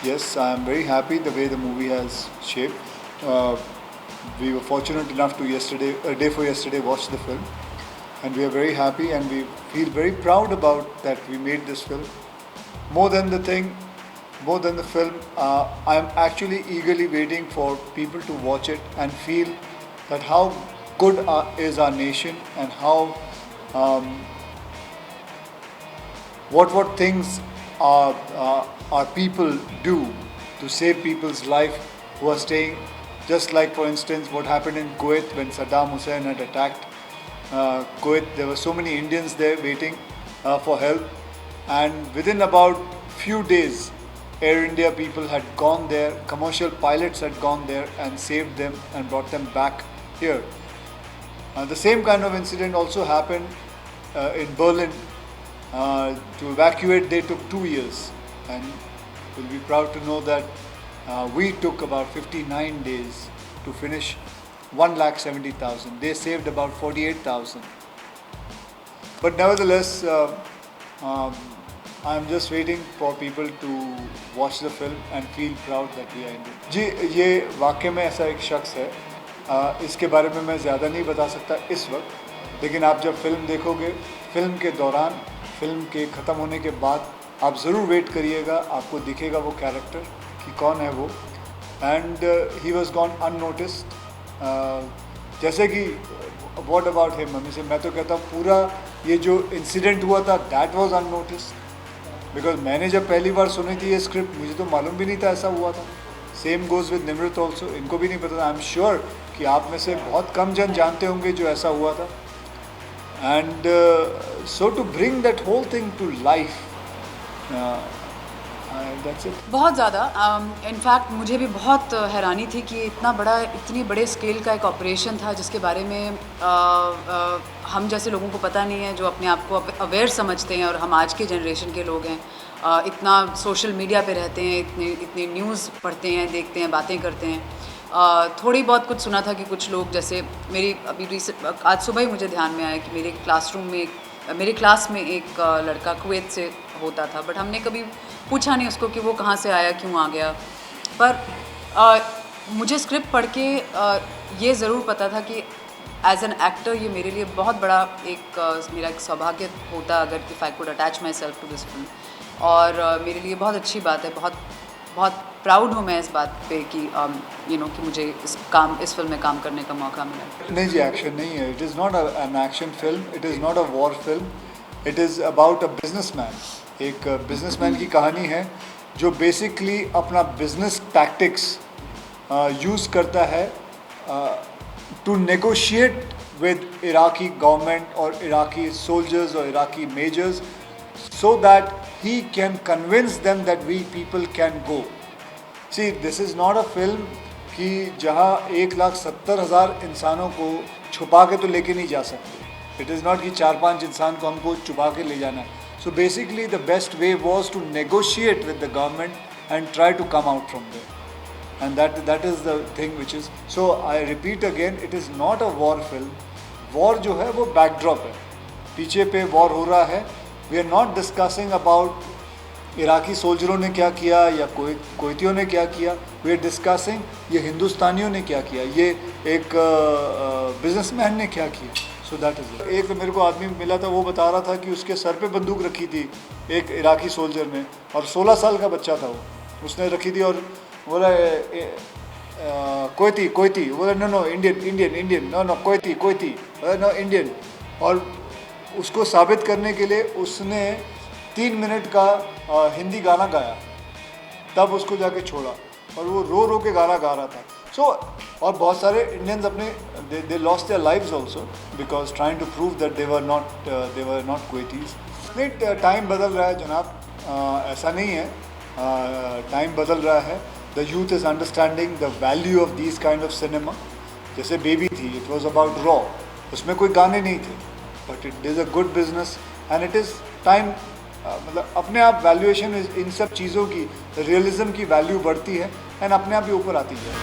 Yes, I am very happy the way the movie has shaped. We were fortunate enough to a day for yesterday, watch the film, and we are very happy and we feel very proud about that we made this film. More than the thing, more than the film, I am actually eagerly waiting for people to watch it and feel that how good is our nation and how um, what things our people do to save people's life who are staying. Just like, for instance, what happened in Kuwait when Saddam Hussein had attacked Kuwait. There were so many Indians there waiting for help, and within about few days, Air India people had gone there, commercial pilots had gone there and saved them and brought them back here. The same kind of incident also happened in Berlin. To evacuate, they took 2 years, and we'll be proud to know that we took about 59 days to finish 1,70,000. They saved about 48,000. But nevertheless, I'm just waiting for people to watch the film and feel proud that we are Indian. जी, ये वाकई में ऐसा एक शख्स है, इसके बारे में मैं ज़्यादा नहीं बता सकता इस वक्त, लेकिन आप जब फिल्म देखोगे, फिल्म के दौरान, फिल्म के ख़त्म होने के बाद आप ज़रूर वेट करिएगा, आपको दिखेगा वो कैरेक्टर कि कौन है वो. And he was gone unnoticed. जैसे कि व्हाट अबाउट हिम, मम्मी से मैं तो कहता हूँ पूरा ये जो इंसिडेंट हुआ था दैट वाज अननोटिस्ड, बिकॉज मैंने जब पहली बार सुनी थी ये स्क्रिप्ट मुझे तो मालूम भी नहीं था ऐसा हुआ था. Same goes with Nimrit also, इनको भी नहीं पता था. आई एम श्योर कि आप में से बहुत कम जन जानते होंगे जो ऐसा हुआ था. And so to bring that whole thing to life, that's it. बहुत ज़्यादा. इनफैक्ट मुझे भी बहुत हैरानी थी कि इतनी बड़े स्केल का एक ऑपरेशन था जिसके बारे में हम जैसे लोगों को पता नहीं है, जो अपने आप को अवेयर समझते हैं और हम आज के जनरेशन के लोग हैं. इतना सोशल मीडिया पे रहते हैं, इतने न्यूज़ पढ़ते हैं, देखते हैं, बातें करते हैं. थोड़ी बहुत कुछ सुना था कि कुछ लोग, जैसे आज सुबह ही मुझे ध्यान में आया कि मेरे क्लास में एक लड़का कुवैत से होता था, बट हमने कभी पूछा नहीं उसको कि वो कहाँ से आया, क्यों आ गया. पर मुझे स्क्रिप्ट पढ़ के ये ज़रूर पता था कि एज एन एक्टर ये मेरे लिए बहुत बड़ा मेरा एक सौभाग्य होता अगर if I could attach myself to this film. और मेरे लिए बहुत अच्छी बात है, बहुत प्राउड हूँ मैं इस बात पे कि कि मुझे इस फिल्म में काम करने का मौका मिला. नहीं जी, एक्शन नहीं है. It is not an action film, it is not a war film. It is about a businessman. एक बिजनेसमैन की कहानी है जो बेसिकली अपना बिजनेस टैक्टिक्स यूज़ करता है to negotiate with Iraqi government और इराकी सोल्जर्स और Iraqi majors so that he can convince them that we people can go. See, this is not a film कि जहाँ 1,70,000 इंसानों को छुपा के तो लेके नहीं जा सकते. It is not कि 4-5 इंसान को हमको छुपा के ले जाना है. So basically the best way was to negotiate with the government and try to come out from there. And that is the thing which is. So I repeat again, it is not a war film. War जो है वो backdrop है. पीछे पे war हो रहा है. We are not discussing about Iraqi सोल्जरों ने क्या किया या कोयतियों ने क्या किया. We are discussing ये हिंदुस्तानियों ने क्या किया, ये एक बिजनेसमैन ने क्या किया. So that is it. एक मेरे को आदमी मिला था, वो बता रहा था कि उसके सर पे बंदूक रखी थी एक इराकी सोल्जर ने, और 16 साल का बच्चा था वो, उसने रखी थी और बोला कोयती बोला no Indian no Kuwaiti no Indian. और उसको साबित करने के लिए उसने 3 मिनट का हिंदी गाना गाया, तब उसको जाके छोड़ा, और वो रो के गाना गा रहा था. सो और बहुत सारे इंडियंस अपने they lost their lives also because trying to prove that they were not Kuwaitis. नहीं, टाइम बदल रहा है जनाब, ऐसा नहीं है. टाइम बदल रहा है. The youth is understanding the value of this kind of cinema. जैसे बेबी थी, इट वॉज अबाउट रॉ, उसमें कोई गाने नहीं थे, but it is a good business and it is time. मतलब अपने आप वैल्यूएशन इन सब चीज़ों की, रियलिज्म की वैल्यू बढ़ती है एंड अपने आप ही ऊपर आती है.